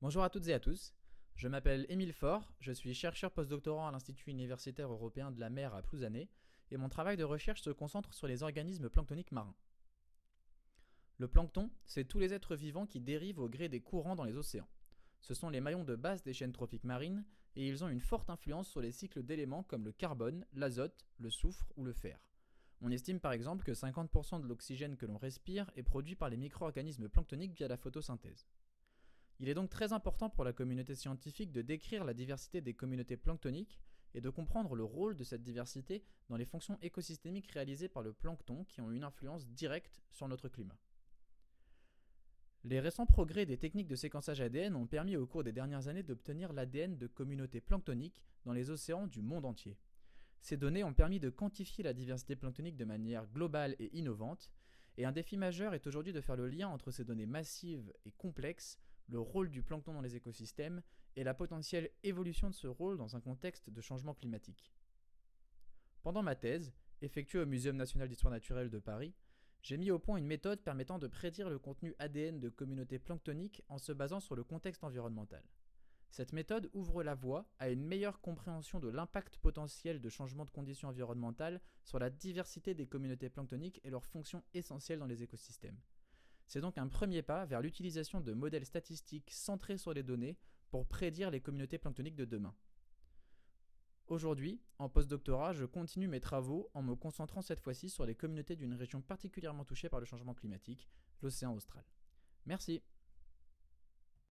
Bonjour à toutes et à tous, je m'appelle Émile Faure, je suis chercheur postdoctorant à l'Institut universitaire européen de la mer à Plouzané et mon travail de recherche se concentre sur les organismes planctoniques marins. Le plancton, c'est tous les êtres vivants qui dérivent au gré des courants dans les océans. Ce sont les maillons de base des chaînes trophiques marines et ils ont une forte influence sur les cycles d'éléments comme le carbone, l'azote, le soufre ou le fer. On estime par exemple que 50% de l'oxygène que l'on respire est produit par les micro-organismes planctoniques via la photosynthèse. Il est donc très important pour la communauté scientifique de décrire la diversité des communautés planctoniques et de comprendre le rôle de cette diversité dans les fonctions écosystémiques réalisées par le plancton qui ont une influence directe sur notre climat. Les récents progrès des techniques de séquençage ADN ont permis au cours des dernières années d'obtenir l'ADN de communautés planctoniques dans les océans du monde entier. Ces données ont permis de quantifier la diversité planctonique de manière globale et innovante, et un défi majeur est aujourd'hui de faire le lien entre ces données massives et complexes, le rôle du plancton dans les écosystèmes et la potentielle évolution de ce rôle dans un contexte de changement climatique. Pendant ma thèse, effectuée au Muséum national d'histoire naturelle de Paris, j'ai mis au point une méthode permettant de prédire le contenu ADN de communautés planctoniques en se basant sur le contexte environnemental. Cette méthode ouvre la voie à une meilleure compréhension de l'impact potentiel de changements de conditions environnementales sur la diversité des communautés planctoniques et leurs fonctions essentielles dans les écosystèmes. C'est donc un premier pas vers l'utilisation de modèles statistiques centrés sur les données pour prédire les communautés planctoniques de demain. Aujourd'hui, en postdoctorat, je continue mes travaux en me concentrant cette fois-ci sur les communautés d'une région particulièrement touchée par le changement climatique, l'océan austral. Merci.